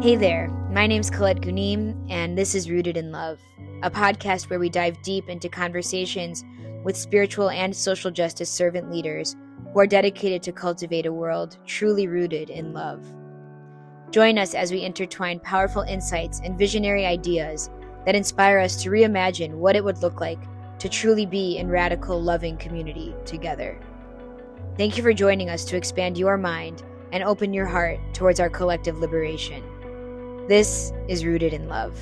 Hey there, my name's Colette Gunim, and this is Rooted in Love, a podcast where we dive deep into conversations with spiritual and social justice servant leaders who are dedicated to cultivate a world truly rooted in love. Join us as we intertwine powerful insights and visionary ideas that inspire us to reimagine what it would look like to truly be in radical, loving community together. Thank you for joining us to expand your mind and open your heart towards our collective liberation. This is Rooted in Love.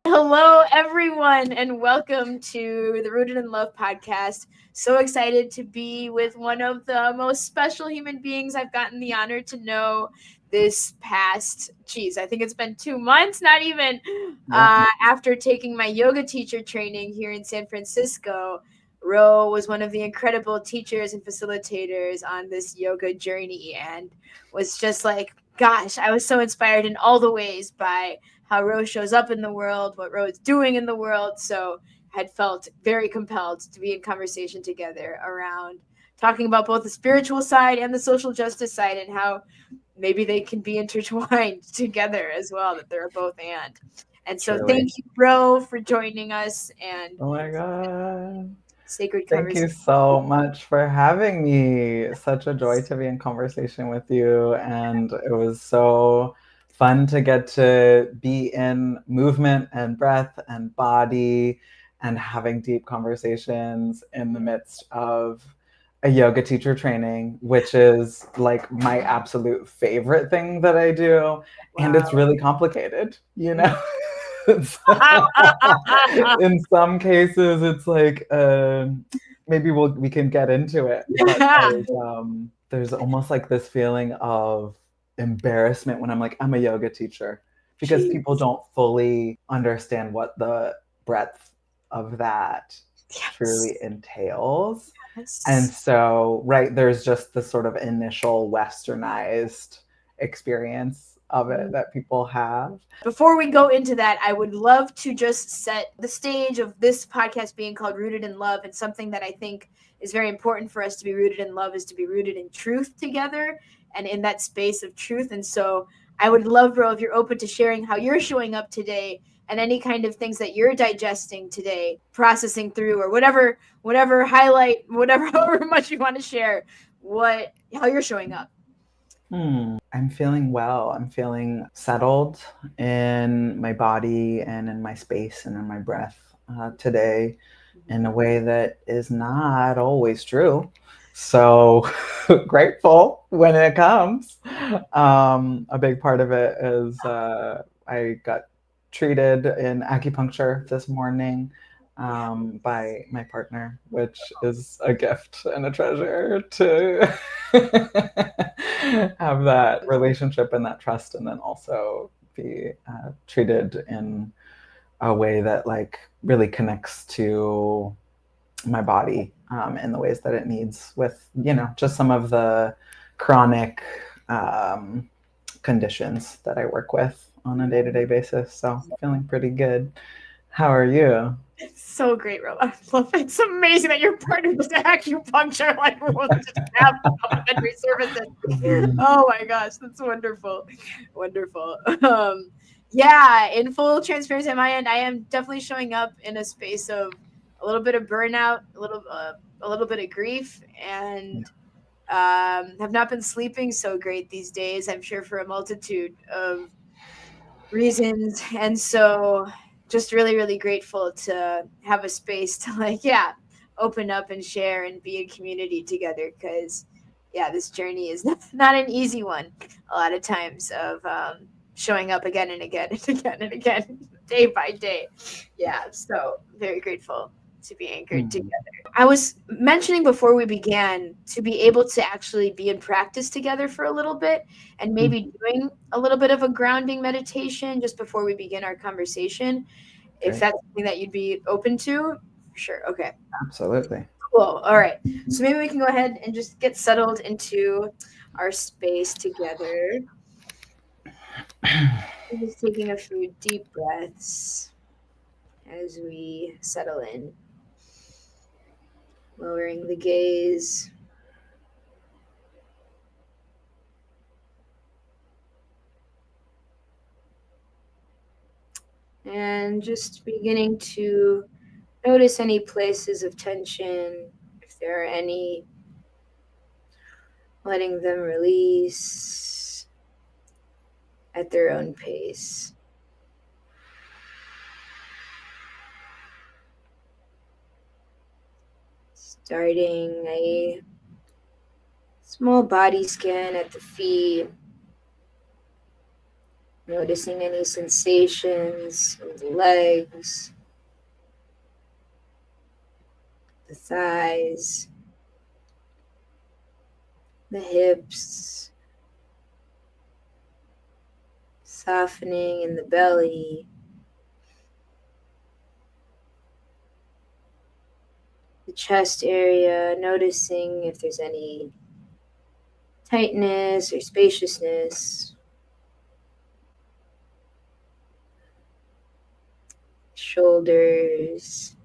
Hello, everyone, and welcome to the Rooted in Love podcast. So excited to be with one of the most special human beings I've gotten the honor to know this past, I think it's been 2 months, not even, after taking my yoga teacher training here in San Francisco. Ro was one of the incredible teachers and facilitators on this yoga journey and was just like, gosh, I was so inspired in all the ways by how Ro shows up in the world, what Ro is doing in the world. So had felt very compelled to be in conversation together around talking about both the spiritual side and the social justice side and how maybe they can be intertwined together as well, that they're both and so Truly. Thank you, Ro, for joining us and oh my god, sacred thank conversation. you so much for having me. Such a joy to be in conversation with you, and it was so fun to get to be in movement and breath and body and having deep conversations in the midst of a yoga teacher training, which is like my absolute favorite thing that I do. And it's really complicated, you know. In some cases it's like maybe we can get into it, but there's almost like this feeling of embarrassment when I'm like, I'm a yoga teacher, because people don't fully understand what the breadth of that truly entails. And so, right, there's just the sort of initial westernized experience of it that people have. Before we go into that, I would love to just set the stage of this podcast being called Rooted in Love, and something that I think is very important for us to be rooted in love is to be rooted in truth together and in that space of truth. And so I would love, Ro, if you're open to sharing how you're showing up today and any kind of things that you're digesting today, processing through, or whatever highlight, however much you want to share, how you're showing up. I'm feeling well. I'm feeling settled in my body and in my space and in my breath today in a way that is not always true. So grateful when it comes. A big part of it is I got treated in acupuncture this morning by my partner, which is a gift and a treasure to have that relationship and that trust, and then also be treated in a way that like really connects to my body in the ways that it needs, with, you know, just some of the chronic conditions that I work with on a day-to-day basis. So feeling pretty good. How are you? So great, Ro. I love it. It's amazing that your partner does acupuncture like we're supposed to have complimentary services. Oh my gosh, that's wonderful. Wonderful. Yeah, in full transparency on my end, I am definitely showing up in a space of a little bit of burnout, a little bit of grief, and have not been sleeping so great these days, I'm sure for a multitude of reasons. And so just really, really grateful to have a space to open up and share and be in community together, because this journey is not an easy one a lot of times, of showing up again and again and again and again, day by day. So very grateful to be anchored together. I was mentioning before we began to be able to actually be in practice together for a little bit, and maybe doing a little bit of a grounding meditation just before we begin our conversation. If that's something that you'd be open to, for sure. Okay. Absolutely. Cool. All right. So maybe we can go ahead and just get settled into our space together. Just taking a few deep breaths as we settle in. Lowering the gaze, And just beginning to notice any places of tension, if there are any, letting them release at their own pace. Starting a small body scan at the feet, noticing any sensations in the legs, the thighs, the hips, softening in the belly, the chest area, noticing if there's any tightness or spaciousness, shoulders,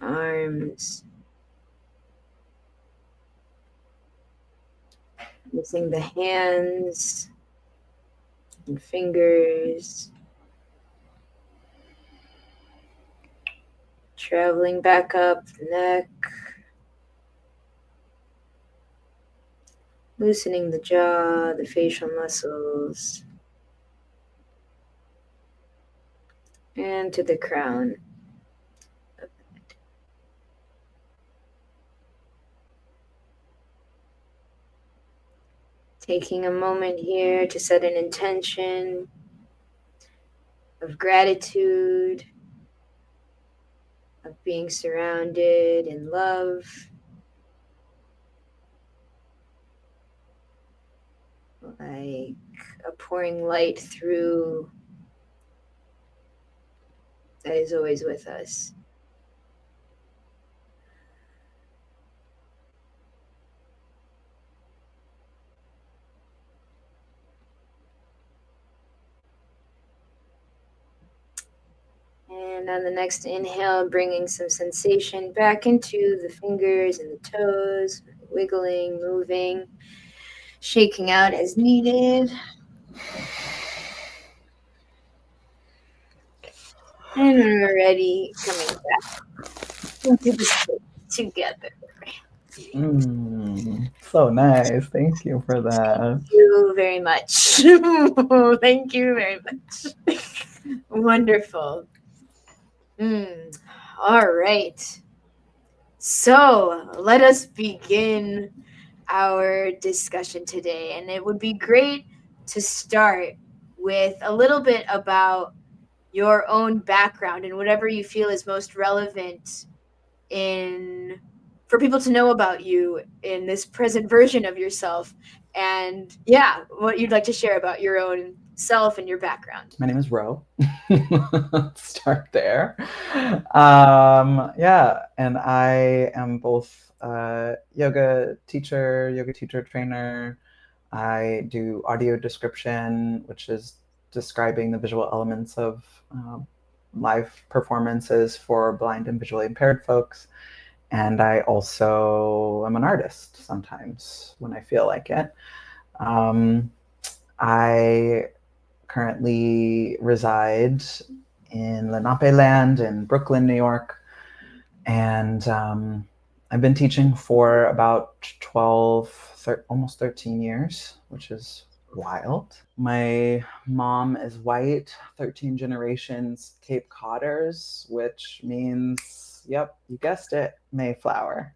arms, using the hands and fingers, traveling back up the neck, loosening the jaw, the facial muscles, and to the crown. Taking a moment here to set an intention of gratitude, of being surrounded in love, like a pouring light through that is always with us. And on the next inhale, bringing some sensation back into the fingers and the toes, wiggling, moving, shaking out as needed. And when we're ready, coming back into the space together. So nice. Thank you for that. Thank you very much. Thank you very much. Wonderful. All right. So let us begin our discussion today. And it would be great to start with a little bit about your own background and whatever you feel is most relevant for people to know about you in this present version of yourself. And yeah, what you'd like to share about your own self and your background. My name is Ro. Let's start there. Yeah, and I am both a yoga teacher trainer. I do audio description, which is describing the visual elements of live performances for blind and visually impaired folks. And I also am an artist sometimes when I feel like it. I currently reside in Lenape land in Brooklyn, New York. And I've been teaching for about 12, almost 13 years, which is wild. My mom is white, 13 generations Cape Codders, which means, yep, you guessed it, Mayflower.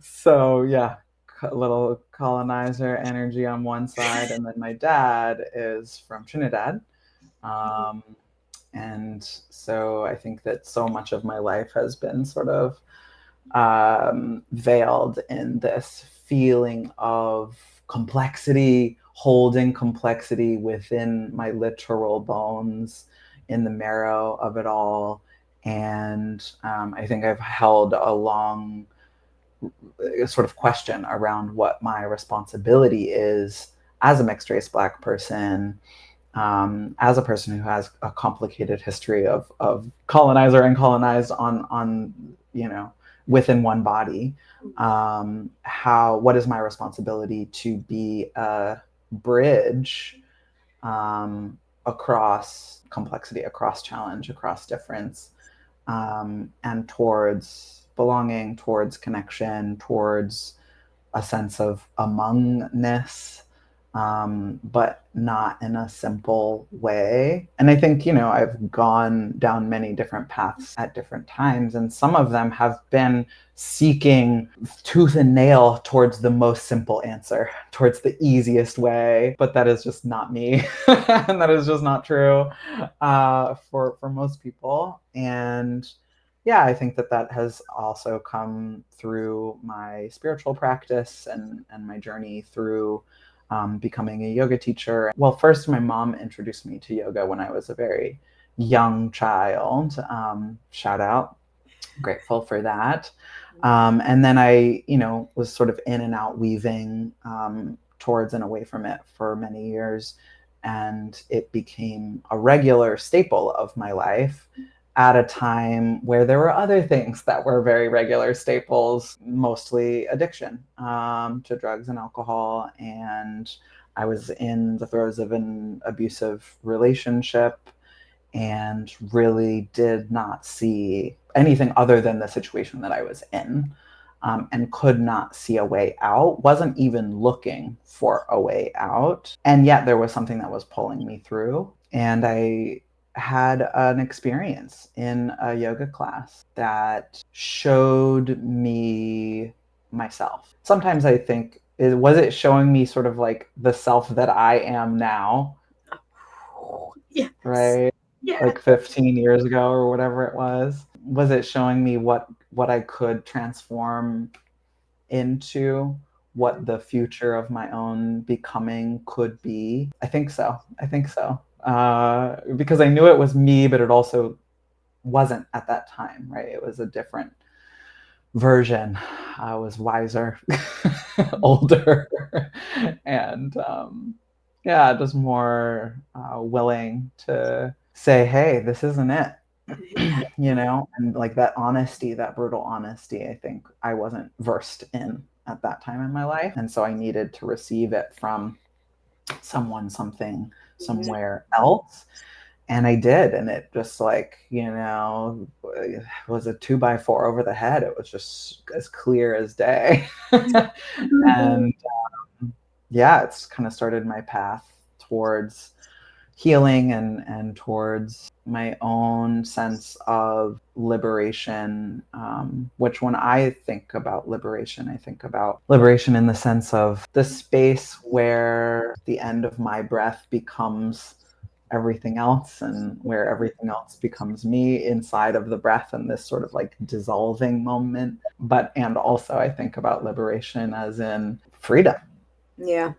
So yeah, a little colonizer energy on one side. And then my dad is from Trinidad. And so I think that so much of my life has been sort of veiled in this feeling of complexity, holding complexity within my literal bones, in the marrow of it all. And I think I've held a long sort of question around what my responsibility is as a mixed race Black person, as a person who has a complicated history of colonizer and colonized on within one body. What is my responsibility to be a bridge across complexity, across challenge, across difference, and towards belonging, towards connection, towards a sense of amongness, but not in a simple way. And I think, I've gone down many different paths at different times, and some of them have been seeking tooth and nail towards the most simple answer, towards the easiest way. But that is just not me. And that is just not true for most people. And yeah, I think that has also come through my spiritual practice and my journey through becoming a yoga teacher. Well, first, my mom introduced me to yoga when I was a very young child. Shout out. Grateful for that. And then I, was sort of in and out weaving towards and away from it for many years. And it became a regular staple of my life at a time where there were other things that were very regular staples, mostly addiction to drugs and alcohol. And I was in the throes of an abusive relationship and really did not see anything other than the situation that I was in, and could not see a way out, wasn't even looking for a way out. And yet there was something that was pulling me through. And I had an experience in a yoga class that showed me myself. Sometimes I think, was it showing me sort of like the self that I am now? Yes. Right? Yeah. Like 15 years ago or whatever it was. Was it showing me what I could transform into, what the future of my own becoming could be? I think so. Because I knew it was me, but it also wasn't at that time, right? It was a different version. I was wiser, older, and just more willing to say, hey, this isn't it. And like that honesty, that brutal honesty, I think I wasn't versed in at that time in my life. And so I needed to receive it from someone, something, somewhere else. And I did. And it just like, was a 2x4 over the head. It was just as clear as day. And it's kind of started my path towards healing and towards my own sense of liberation, which when I think about liberation, I think about liberation in the sense of the space where the end of my breath becomes everything else, and where everything else becomes me inside of the breath, and this sort of like dissolving moment. And also I think about liberation as in freedom. Yeah.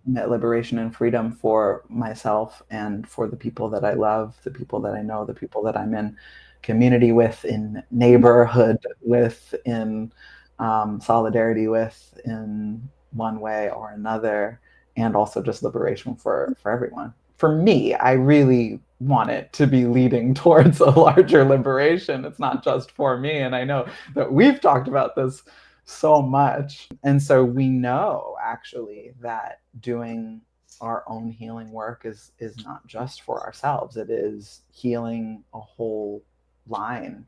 Liberation and freedom for myself and for the people that I love, the people that I know, the people that I'm in community with, in neighborhood with, in solidarity with, in one way or another, and also just liberation for everyone. For me, I really want it to be leading towards a larger liberation. It's not just for me. And I know that we've talked about this so much. And so we know actually that doing our own healing work is not just for ourselves. It is healing a whole line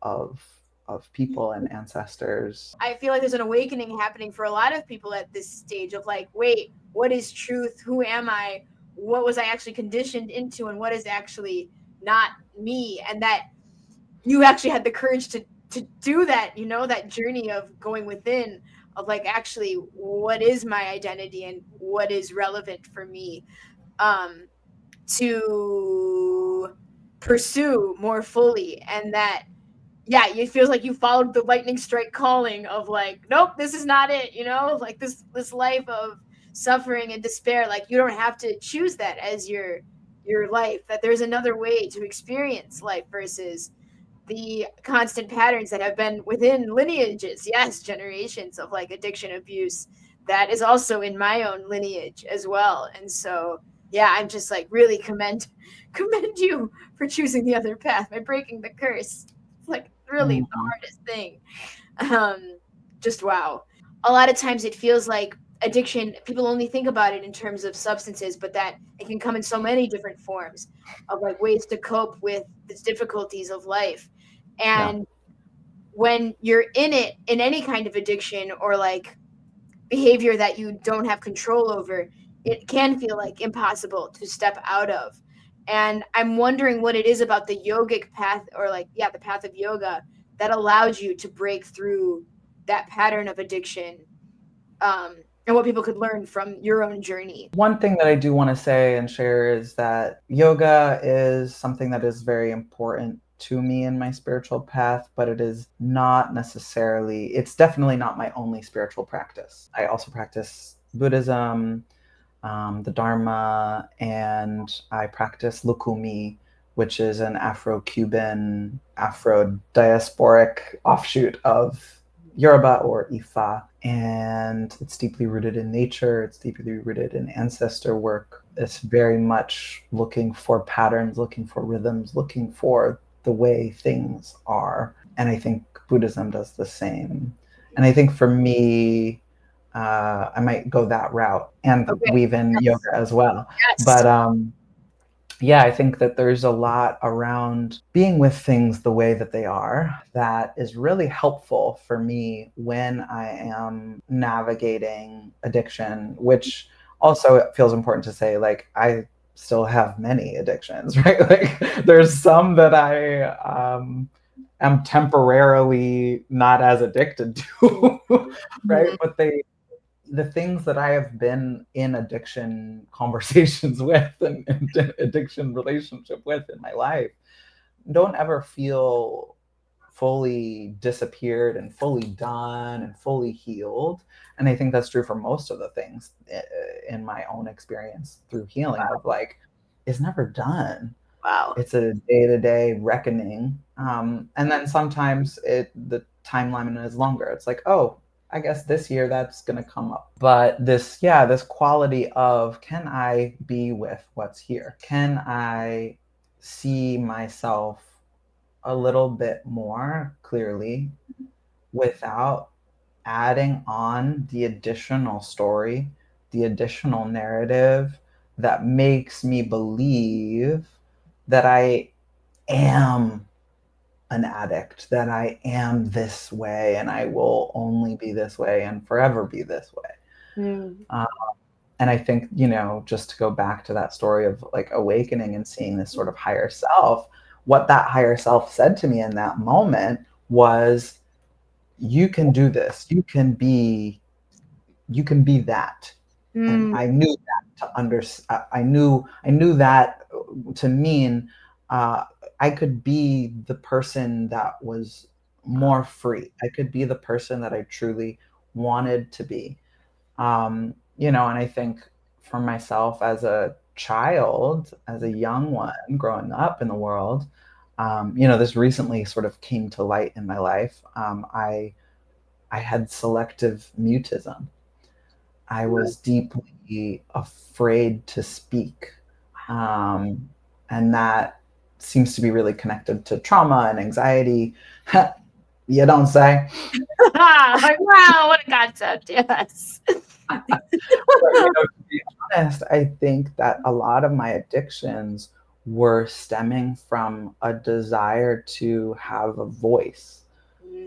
of people and ancestors. I feel like there's an awakening happening for a lot of people at this stage of like, wait, what is truth? Who am I? What was I actually conditioned into? And what is actually not me? And that you actually had the courage to do that, that journey of going within, of like, actually, what is my identity and what is relevant for me to pursue more fully. And that, it feels like you followed the lightning strike calling of like, nope, this is not it, like this life of suffering and despair. Like, you don't have to choose that as your life, that there's another way to experience life versus the constant patterns that have been within lineages, generations of like addiction, abuse, that is also in my own lineage as well. And so, I'm just like really commend you for choosing the other path by breaking the curse. It's like really the hardest thing. Just wow. A lot of times it feels like addiction, people only think about it in terms of substances, but that it can come in so many different forms of like ways to cope with the difficulties of life. And when you're in it, in any kind of addiction or like behavior that you don't have control over, it can feel like impossible to step out of. And I'm wondering what it is about the yogic path, or like, yeah, the path of yoga, that allows you to break through that pattern of addiction, and what people could learn from your own journey. One thing that I do want to say and share is that yoga is something that is very important to me in my spiritual path, but it is not necessarily, it's definitely not my only spiritual practice. I also practice Buddhism, the Dharma, and I practice Lukumi, which is an Afro-Cuban, Afro-diasporic offshoot of Yoruba or Ifa. And it's deeply rooted in nature. It's deeply rooted in ancestor work. It's very much looking for patterns, looking for rhythms, looking for the way things are. And I think Buddhism does the same. And I think for me, I might go that route and weave in yoga as well. Yes. But yeah, I think that there's a lot around being with things the way that they are that is really helpful for me when I am navigating addiction, which also it feels important to say, like, I still have many addictions, right? Like there's some that I am temporarily not as addicted to, right? But the things that I have been in addiction conversations with and addiction relationship with in my life don't ever feel fully disappeared and fully done and fully healed. And I think that's true for most of the things in my own experience through healing. Of like, it's never done. Wow. It's a day-to-day reckoning. And then sometimes the timeline is longer. It's like, oh, I guess this year that's going to come up. But this quality of, can I be with what's here? Can I see myself a little bit more clearly without adding on the additional story, the additional narrative that makes me believe that I am an addict, that I am this way and I will only be this way and forever be this way. And I think, just to go back to that story of like awakening and seeing this sort of higher self, what that higher self said to me in that moment was, you can do this. You can be that. And I knew that I knew that to mean I could be the person that was more free. I could be the person that I truly wanted to be. And I think for myself as a child, as a young one growing up in the world, this recently sort of came to light in my life. I had selective mutism. I was deeply afraid to speak. And that seems to be really connected to trauma and anxiety. You don't say. Like, wow, what a concept. Yes. But, to be honest, I think that a lot of my addictions were stemming from a desire to have a voice,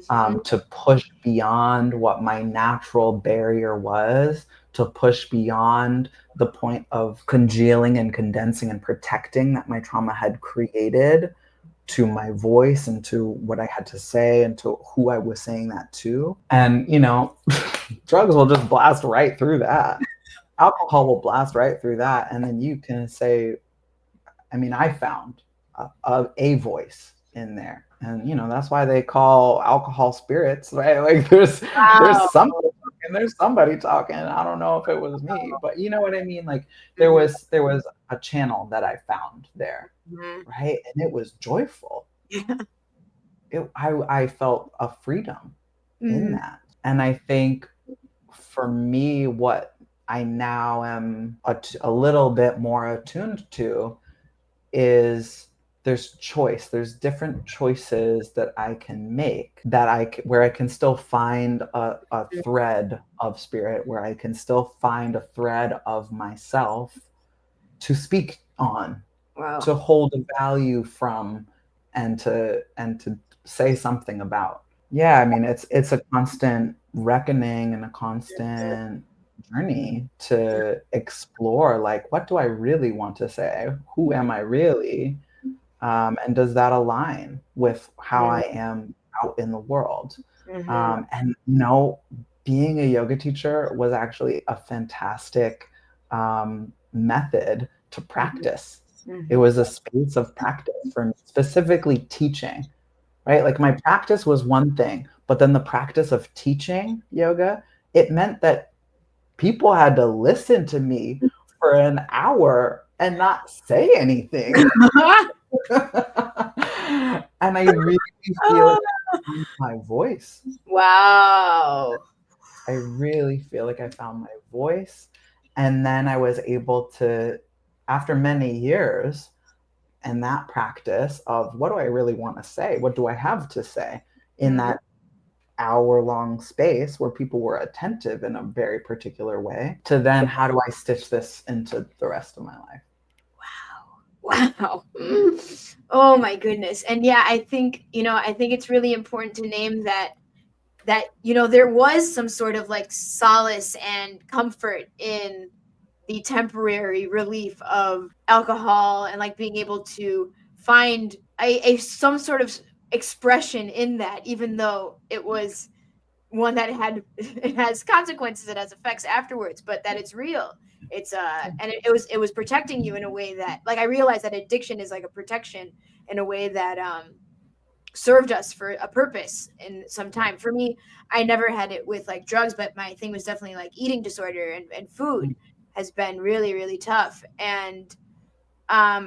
to push beyond what my natural barrier was, to push beyond the point of congealing and condensing and protecting that my trauma had created, to my voice and to what I had to say and to who I was saying that to. And, drugs will just blast right through that. Alcohol will blast right through that. And then you can say, I found a voice in there. And, that's why they call alcohol spirits, right? Like there's something, and there's somebody talking. I don't know if it was me, but you know what I mean? Like there was a channel that I found there, right? And it was joyful. I felt a freedom in that. And I think for me, what I now am a little bit more attuned to is there's choice. There's different choices that I can make where I can still find a thread of spirit, where I can still find a thread of myself to speak on, Wow. to hold a value from, and to say something about. Yeah, I mean, it's a constant reckoning and a constant journey to explore, like, what do I really want to say? Who am I really? And does that align with how I am out in the world? And being a yoga teacher was actually a fantastic method to practice. It was a space of practice for me, specifically teaching, right? Like, my practice was one thing, but then the practice of teaching yoga, it meant that people had to listen to me for an hour and not say anything. And I really feel like I found my voice. Wow. I really feel like I found my voice. And then I was able to, after many years, and that practice of, what do I really want to say? What do I have to say in that hour-long space where people were attentive in a very particular way, to then, how do I stitch this into the rest of my life? Wow. Oh my goodness. And yeah, I think it's really important to name that there was some sort of like solace and comfort in the temporary relief of alcohol, and like being able to find a some sort of expression in that, even though it was one that it has consequences, it has effects afterwards, but that it's real. It's and it was protecting you in a way that, like, I realized that addiction is like a protection in a way that served us for a purpose in some time. For me, I never had it with like drugs, but my thing was definitely like eating disorder, and food has been really, really tough. And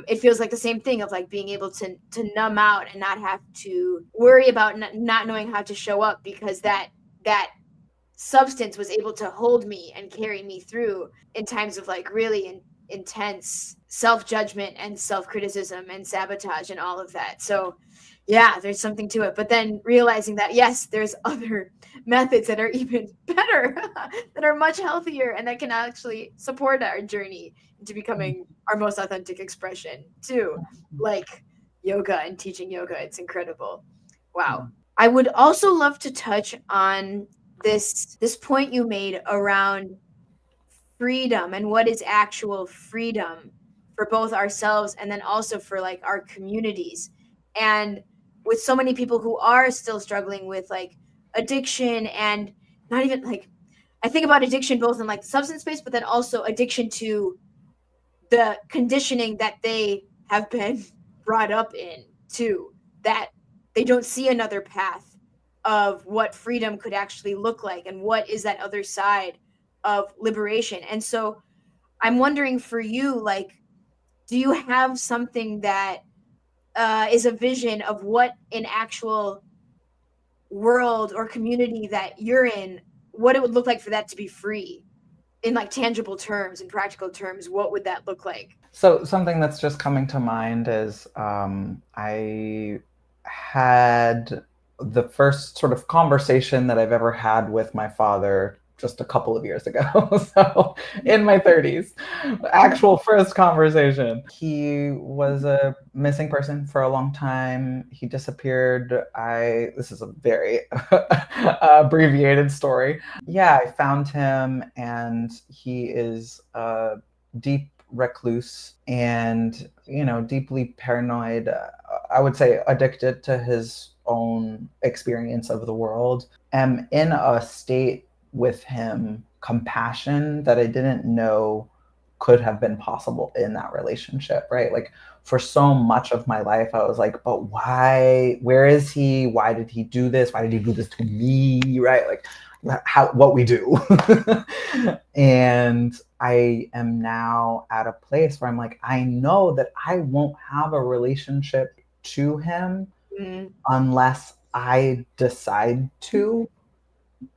it feels like the same thing of like being able to numb out and not have to worry about not knowing how to show up, because that substance was able to hold me and carry me through in times of like really intense self-judgment and self-criticism and sabotage and all of that. So yeah, there's something to it. But then realizing that, yes, there's other methods that are even better, that are much healthier, and that can actually support our journey into becoming our most authentic expression too, like yoga and teaching yoga. It's incredible. Wow. I would also love to touch on this point you made around freedom, and what is actual freedom for both ourselves and then also for like our communities. And with so many people who are still struggling with like addiction, and not even like, I think about addiction both in like the substance space, but then also addiction to the conditioning that they have been brought up in too, that they don't see another path of what freedom could actually look like, and what is that other side of liberation. And so I'm wondering for you, like, do you have something that is a vision of what an actual world or community that you're in, what it would look like for that to be free in like tangible terms and practical terms? What would that look like? So something that's just coming to mind is I had the first sort of conversation that I've ever had with my father just a couple of years ago. So in my 30s, actual first conversation. He was a missing person for a long time. He disappeared. This is a very abbreviated story. Yeah, I found him, and he is a deep recluse and, deeply paranoid. I would say addicted to his own experience of the world. Am in a state with him, compassion that I didn't know could have been possible in that relationship, right? Like, for so much of my life, I was like, but why? Where is he? Why did he do this? Why did he do this to me? Right? Like, what we do. And I am now at a place where I'm like, I know that I won't have a relationship to him unless I decide to.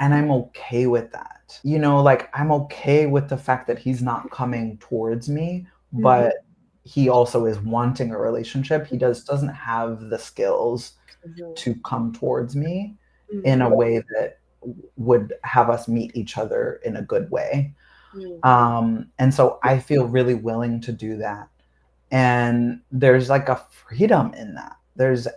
And I'm okay with that. Like, I'm okay with the fact that he's not coming towards me, but he also is wanting a relationship. He doesn't have the skills to come towards me in a way that would have us meet each other in a good way. And so I feel really willing to do that. And there's like a freedom in that.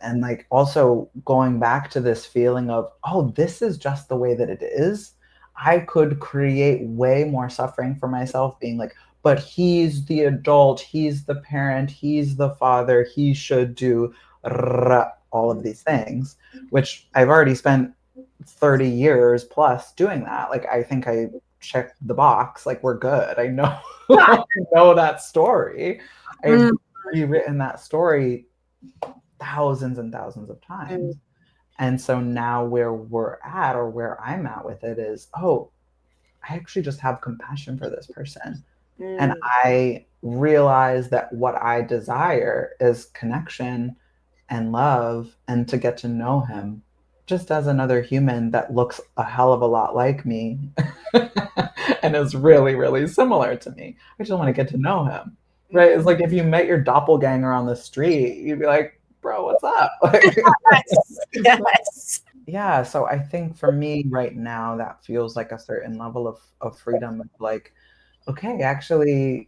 And like also going back to this feeling of, oh, this is just the way that it is. I could create way more suffering for myself being like, but he's the adult, he's the parent, he's the father, he should do all of these things, which I've already spent 30 years plus doing that. Like, I think I checked the box, like we're good. I know, I know that story. I've rewritten that story thousands and thousands of times. And so now where we're at, or where I'm at with it, is, oh, I actually just have compassion for this person. And I realize that what I desire is connection and love, and to get to know him just as another human that looks a hell of a lot like me and is really, really similar to me. I just want to get to know him. Right? It's like if you met your doppelganger on the street, you'd be like, bro, what's up? Yes. Yeah, so I think for me right now, that feels like a certain level of freedom. Like, okay, actually,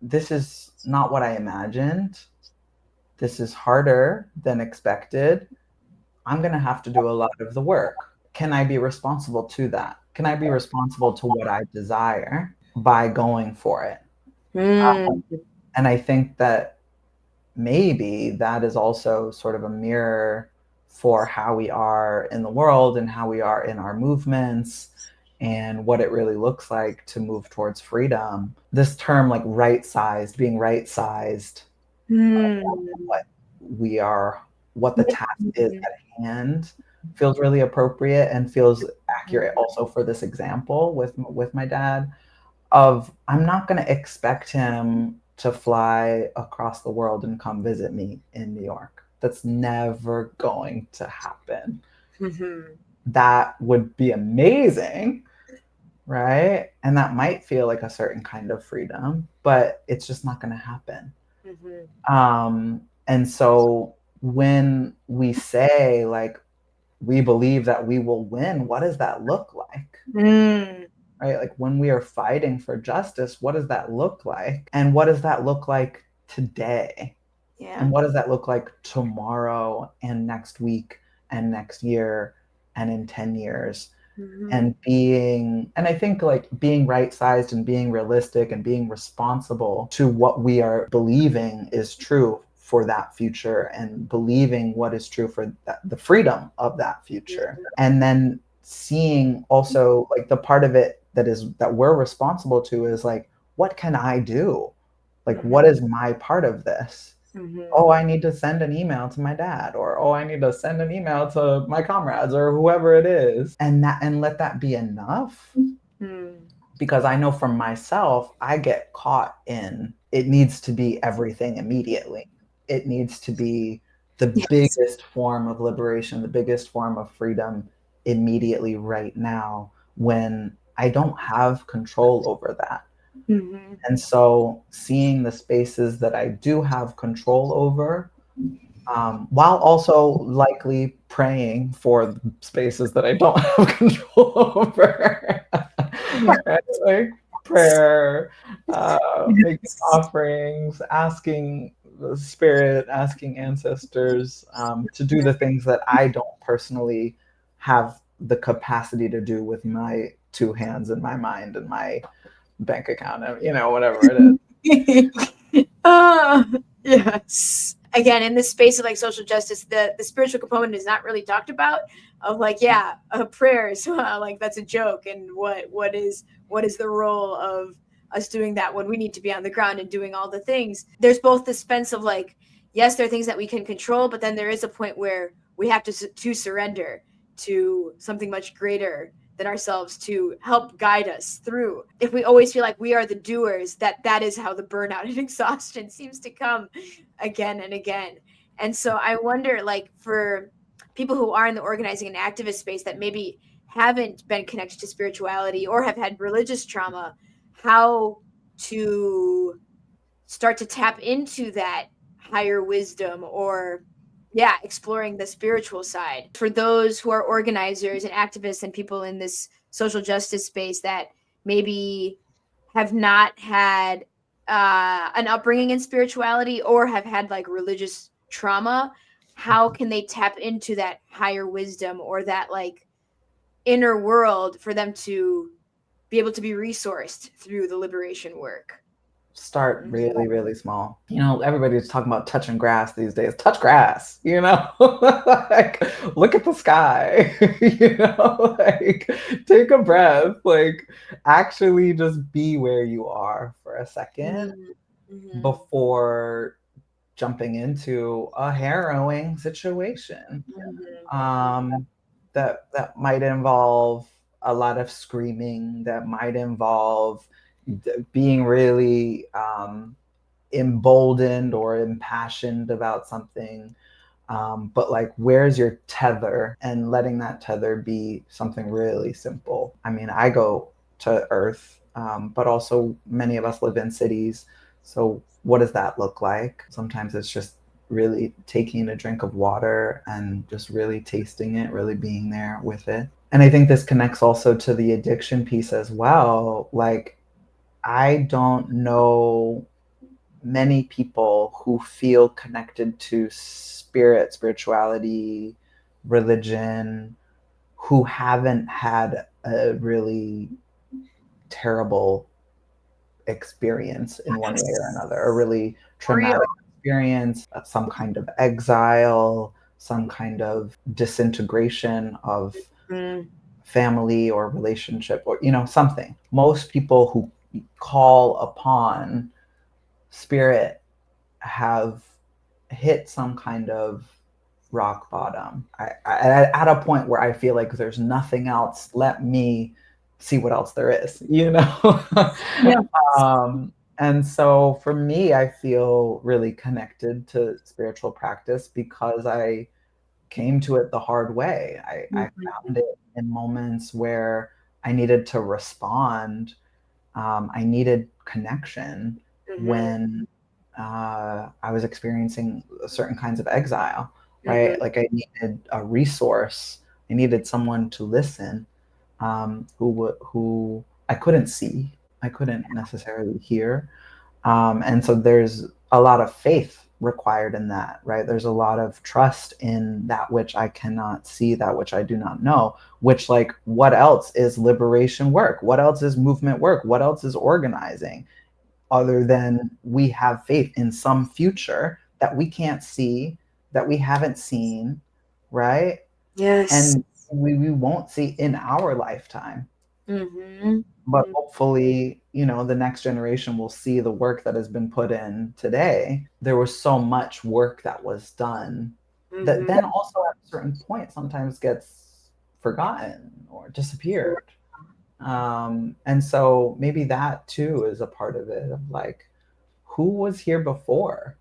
this is not what I imagined. This is harder than expected. I'm going to have to do a lot of the work. Can I be responsible to that? Can I be responsible to what I desire by going for it? And I think that maybe that is also sort of a mirror for how we are in the world and how we are in our movements and what it really looks like to move towards freedom. This term, like right-sized, being right-sized, what we are, what the task is at hand, feels really appropriate and feels accurate also for this example with my dad. Of, I'm not going to expect him to fly across the world and come visit me in New York. That's never going to happen. That would be amazing, right? And that might feel like a certain kind of freedom, but it's just not going to happen. And so when we say, like, we believe that we will win, what does that look like? Right? Like, when we are fighting for justice, what does that look like? And what does that look like today? And what does that look like tomorrow and next week and next year and in 10 years? And I think like being right-sized and being realistic and being responsible to what we are believing is true for that future, and believing what is true for the freedom of that future. And then seeing also like the part of it that we're responsible to is like, what can I do? Like, what is my part of this? Oh, I need to send an email to my dad, or oh, I need to send an email to my comrades, or whoever it is, and let that be enough. Because I know for myself, I get caught in, it needs to be everything immediately. It needs to be the biggest form of liberation, the biggest form of freedom immediately right now, when I don't have control over that. And so seeing the spaces that I do have control over, while also likely praying for the spaces that I don't have control over. Right? Like prayer, making offerings, asking the spirit, asking ancestors to do the things that I don't personally have the capacity to do with my two hands and my mind and my bank account, whatever it is. Yes. Again, in this space of like social justice, the spiritual component is not really talked about. Of like, prayers, like that's a joke. And what is the role of us doing that when we need to be on the ground and doing all the things? There's both this sense of like, yes, there are things that we can control, but then there is a point where we have to surrender to something much greater than ourselves to help guide us through. If we always feel like we are the doers, that is how the burnout and exhaustion seems to come again and again. And so I wonder, like, for people who are in the organizing and activist space that maybe haven't been connected to spirituality or have had religious trauma, how to start to tap into that higher wisdom, or exploring the spiritual side. For those who are organizers and activists and people in this social justice space that maybe have not had an upbringing in spirituality or have had like religious trauma, how can they tap into that higher wisdom or that like inner world for them to be able to be resourced through the liberation work? Start really, really small. You know, everybody's talking about touching grass these days. Touch grass, you know, like look at the sky, you know, like take a breath, like actually just be where you are for a second before jumping into a harrowing situation. That might involve a lot of screaming, that might involve being really emboldened or impassioned about something. But like, where's your tether? And letting that tether be something really simple. I mean, I go to earth, but also many of us live in cities. So what does that look like? Sometimes it's just really taking a drink of water and just really tasting it, really being there with it. And I think this connects also to the addiction piece as well. Like, I don't know many people who feel connected to spirit, spirituality, religion, who haven't had a really terrible experience in one way or another, a really traumatic experience, some kind of exile, some kind of disintegration of family or relationship, or, you know, something. Most people who call upon spirit have hit some kind of rock bottom. I at a point where I feel like there's nothing else. Let me see what else there is, you know? And so for me, I feel really connected to spiritual practice because I came to it the hard way. I found it in moments where I needed to respond. I needed connection when I was experiencing certain kinds of exile, right? Like I needed a resource. I needed someone to listen, who I couldn't see, I couldn't necessarily hear. And so there's a lot of faith required in that, right? There's a lot of trust in that which I cannot see, that which I do not know, which, like, what else is liberation work? What else is movement work? What else is organizing? Other than we have faith in some future that we can't see, that we haven't seen, right? Yes. And we won't see in our lifetime. But hopefully, you know, the next generation will see the work that has been put in today. There was so much work that was done that then also at a certain point sometimes gets forgotten or disappeared. And so maybe that too is a part of it, of like, who was here before?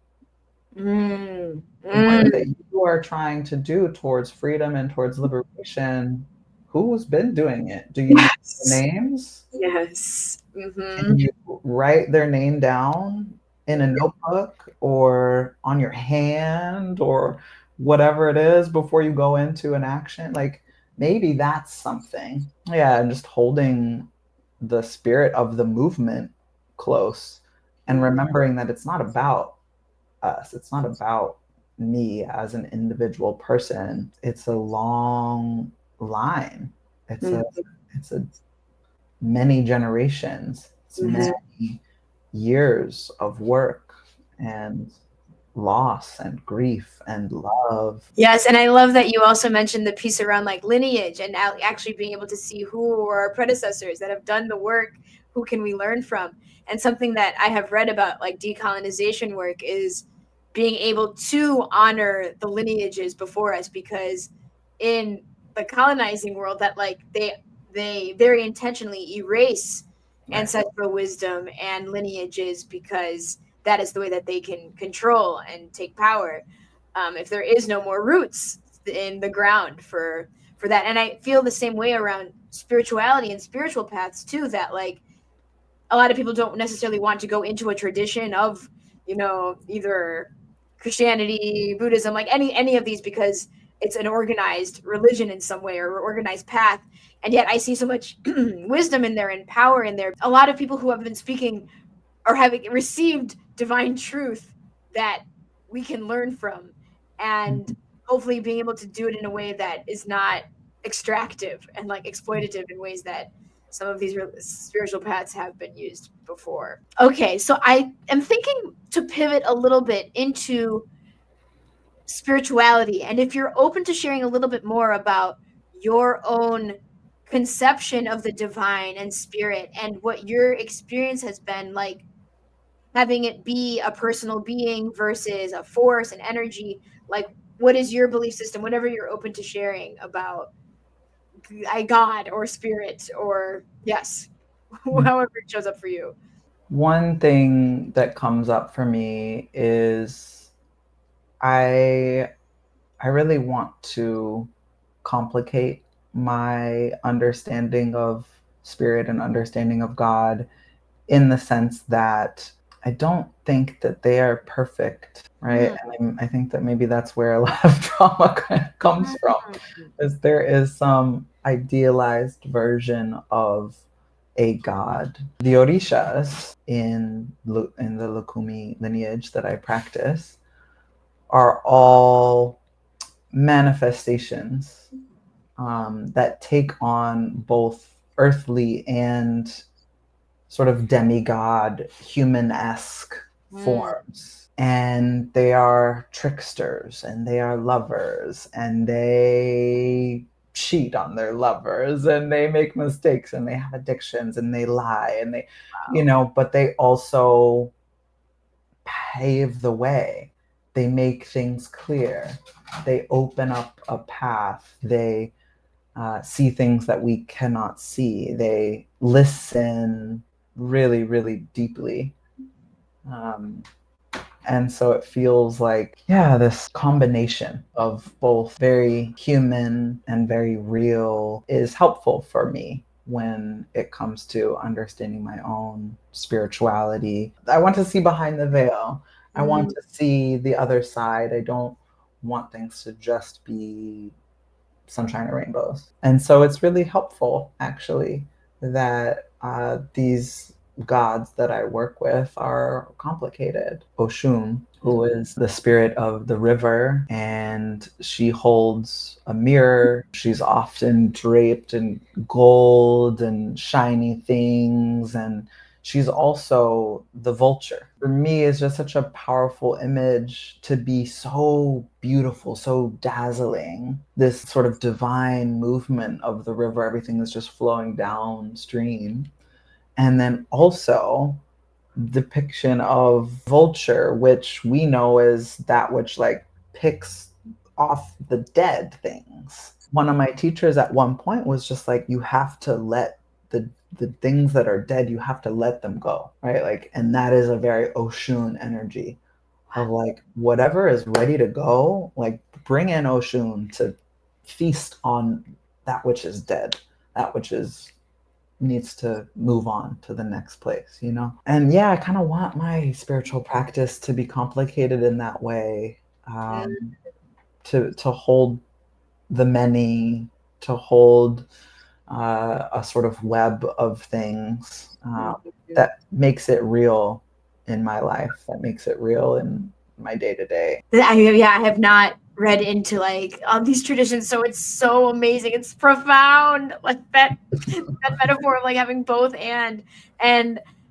What is it you are trying to do towards freedom and towards liberation? Who's been doing it? Do you know the names? Yes. Can you write their name down in a notebook or on your hand or whatever it is before you go into an action? Like, maybe that's something. Yeah, and just holding the spirit of the movement close and remembering that it's not about us. It's not about me as an individual person. It's a long line. It's a many generations. It's many years of work and loss and grief and love. Yes, and I love that you also mentioned the piece around like lineage and actually being able to see who are our predecessors that have done the work, who can we learn from. And something that I have read about like decolonization work is being able to honor the lineages before us, because in the colonizing world that like they very intentionally erase ancestral wisdom and lineages because that is the way that they can control and take power. If there is no more roots in the ground for that. And I feel the same way around spirituality and spiritual paths too, that like a lot of people don't necessarily want to go into a tradition of either Christianity, Buddhism, like any of these, because it's an organized religion in some way, or organized path. And yet I see so much wisdom in there and power in there. A lot of people who have been speaking or having received divine truth that we can learn from, and hopefully being able to do it in a way that is not extractive and like exploitative in ways that some of these spiritual paths have been used before. Okay, so I am thinking to pivot a little bit into spirituality, and if you're open to sharing a little bit more about your own conception of the divine and spirit, and what your experience has been like having it be a personal being versus a force and energy. Like, what is your belief system, whatever you're open to sharing about God or spirit, or yes, however it shows up for you. One thing that comes up for me is I really want to complicate my understanding of spirit and understanding of God, in the sense that I don't think that they are perfect, right? And I think that maybe that's where a lot of trauma comes from, is there is some idealized version of a god. The Orishas in the Lukumi lineage that I practice are all manifestations that take on both earthly and sort of demigod, human-esque forms. And they are tricksters, and they are lovers, and they cheat on their lovers, and they make mistakes, and they have addictions, and they lie, and they, but they also pave the way. They make things clear. They open up a path. They see things that we cannot see. They listen really, really deeply. And so it feels like, this combination of both very human and very real is helpful for me when it comes to understanding my own spirituality. I want to see behind the veil. I want to see the other side. I don't want things to just be sunshine and rainbows. And so it's really helpful, actually, that these gods that I work with are complicated. Oshun, who is the spirit of the river, and she holds a mirror. She's often draped in gold and shiny things, and she's also the vulture. For me, it's just such a powerful image to be so beautiful, so dazzling. This sort of divine movement of the river, everything is just flowing downstream. And then also depiction of vulture, which we know is that which like picks off the dead things. One of my teachers at one point was just like, you have to let the things that are dead, you have to let them go, right? Like, and that is a very Oshun energy of like, whatever is ready to go, like bring in Oshun to feast on that which is dead, that which is needs to move on to the next place, And I kind of want my spiritual practice to be complicated in that way, to hold the many, to hold a sort of web of things that makes it real in my life, that makes it real in my day-to-day. I have not read into like these traditions, so it's so amazing. It's profound, like that metaphor of like having both. And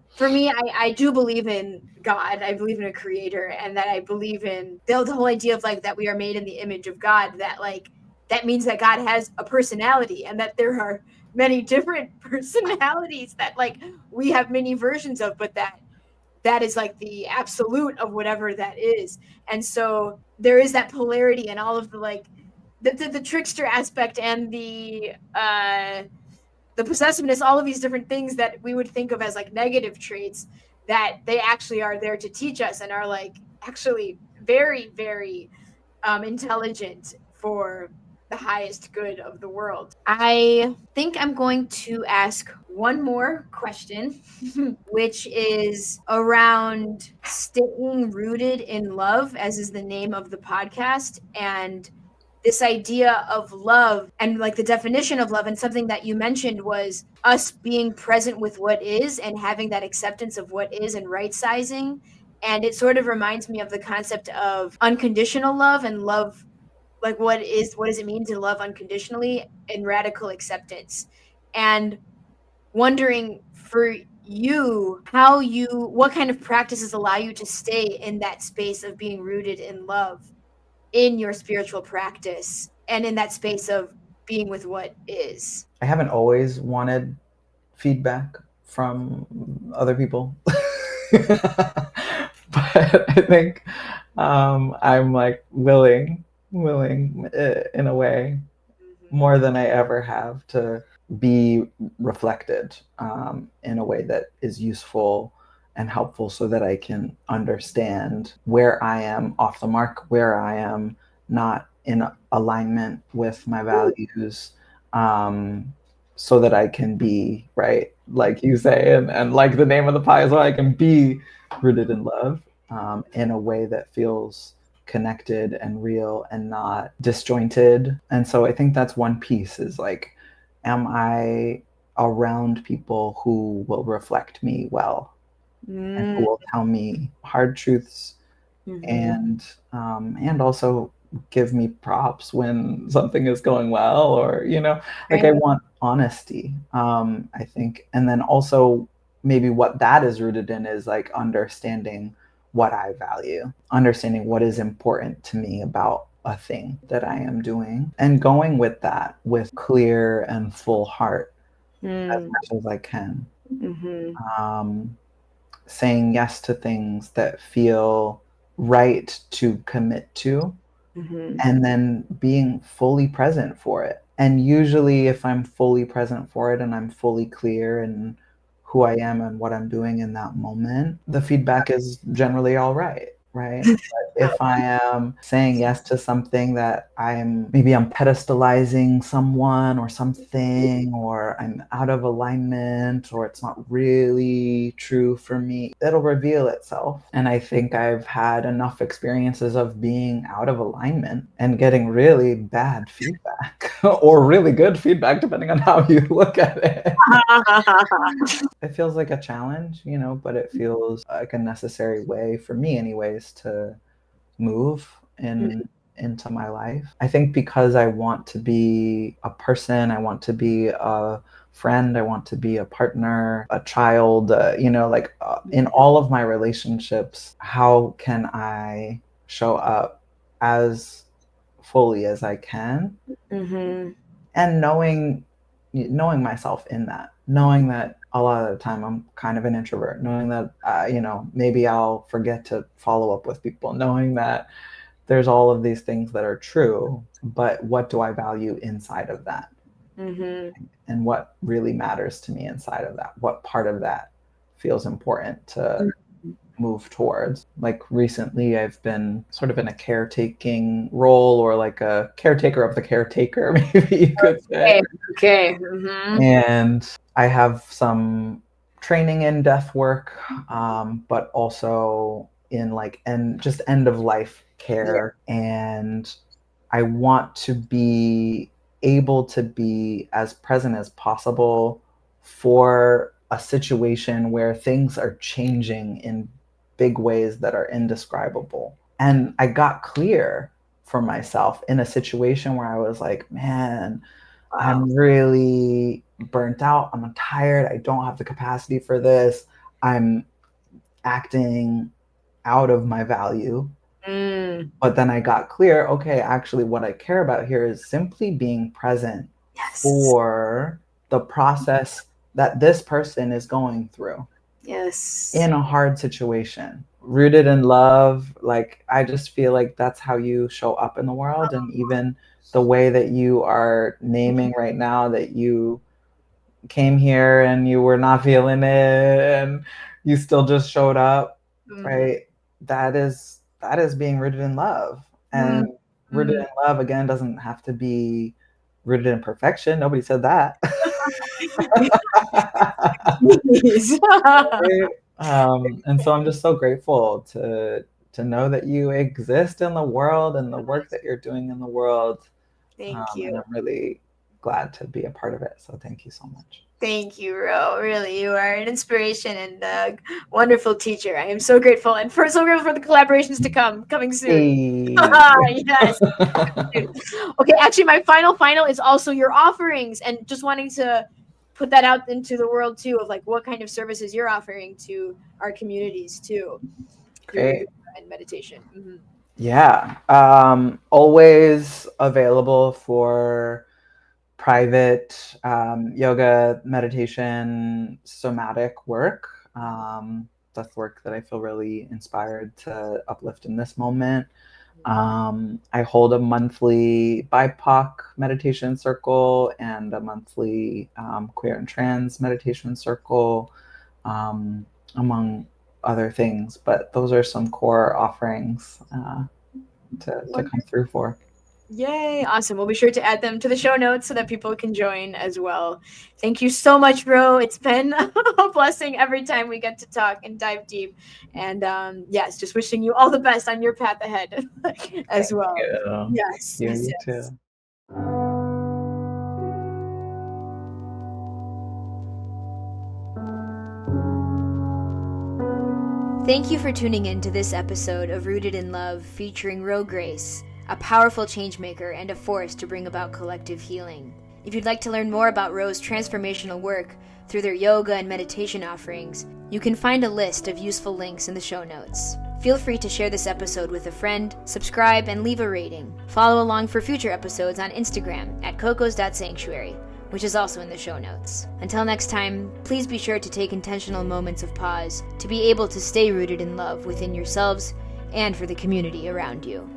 for me, I do believe in God. I believe in a creator, and that I believe in the whole idea of like that we are made in the image of God, that like that means that God has a personality, and that there are many different personalities that like we have many versions of, but that is like the absolute of whatever that is. And so there is that polarity and all of the like the trickster aspect and the possessiveness, all of these different things that we would think of as like negative traits, that they actually are there to teach us and are like actually very, very intelligent for the highest good of the world. I think I'm going to ask one more question, which is around staying rooted in love, as is the name of the podcast, and this idea of love and like the definition of love. And something that you mentioned was us being present with what is and having that acceptance of what is and right sizing. And it sort of reminds me of the concept of unconditional love and love, like what does it mean to love unconditionally, and radical acceptance. And wondering for you, what kind of practices allow you to stay in that space of being rooted in love in your spiritual practice and in that space of being with what is. I haven't always wanted feedback from other people. But I think I'm like willing in a way more than I ever have to be reflected in a way that is useful and helpful, so that I can understand where I am off the mark, where I am not in alignment with my values, so that I can be, right, like you say, and like the name of the pie as well, I can be rooted in love in a way that feels connected and real and not disjointed. And so I think that's one piece, is like, am I around people who will reflect me well and who will tell me hard truths, and also give me props when something is going well, or like I want honesty, I think. And then also maybe what that is rooted in is like understanding what I value, understanding what is important to me about a thing that I am doing, and going with that with clear and full heart as much as I can. Saying yes to things that feel right to commit to, and then being fully present for it. And usually if I'm fully present for it and I'm fully clear in who I am and what I'm doing in that moment, the feedback is generally all right. But if I am saying yes to something that I'm pedestalizing someone or something, or I'm out of alignment, or it's not really true for me, it'll reveal itself. And I think I've had enough experiences of being out of alignment and getting really bad feedback or really good feedback, depending on how you look at it. It feels like a challenge, but it feels like a necessary way for me anyways to move into my life. I think because I want to be a person, I want to be a friend, I want to be a partner, a child, in all of my relationships, how can I show up as fully as I can? And knowing myself in that, knowing that a lot of the time I'm kind of an introvert, knowing that maybe I'll forget to follow up with people, knowing that there's all of these things that are true, but what do I value inside of that? And what really matters to me inside of that? What part of that feels important to move towards? Like recently I've been sort of in a caretaking role, or like a caretaker of the caretaker, maybe you could say. Okay. And I have some training in death work, but also in like just end of life care. And I want to be able to be as present as possible for a situation where things are changing in big ways that are indescribable. And I got clear for myself in a situation where I was like, man, I'm really burnt out. I'm tired. I don't have the capacity for this. I'm acting out of my value. But then I got clear, okay, actually what I care about here is simply being present for the process that this person is going through. In a hard situation, rooted in love. Like, I just feel like that's how you show up in the world. And even the way that you are naming right now that you came here and you were not feeling it and you still just showed up, right? That is being rooted in love. And rooted in love, again, doesn't have to be rooted in perfection. Nobody said that. Right? And so I'm just so grateful to know that you exist in the world and the work that you're doing in the world. Thank you. And I'm really glad to be a part of it. So thank you so much. Thank you, Ro. Really, you are an inspiration and a wonderful teacher. I am so grateful, and so grateful for the collaborations to coming soon. Hey. Yes. Okay, actually, my final is also your offerings, and just wanting to put that out into the world too, of like what kind of services you're offering to our communities too, through Great. yoga and meditation. Mm-hmm. Yeah. Always available for private yoga, meditation, somatic work. That's work that I feel really inspired to uplift in this moment. I hold a monthly BIPOC meditation circle and a monthly queer and trans meditation circle, among other things. But those are some core offerings to come through for. Yay, awesome. We'll be sure to add them to the show notes so that people can join as well. Thank you so much, Ro. It's been a blessing every time we get to talk and dive deep. And yes, just wishing you all the best on your path ahead as well. You. Yes. You, yes, you yes. too. Thank you for tuning in to this episode of Rooted in Love featuring Ro Grace, a powerful changemaker and a force to bring about collective healing. If you'd like to learn more about Ro's transformational work through their yoga and meditation offerings, you can find a list of useful links in the show notes. Feel free to share this episode with a friend, subscribe, and leave a rating. Follow along for future episodes on Instagram at cocos.sanctuary, which is also in the show notes. Until next time, please be sure to take intentional moments of pause to be able to stay rooted in love within yourselves and for the community around you.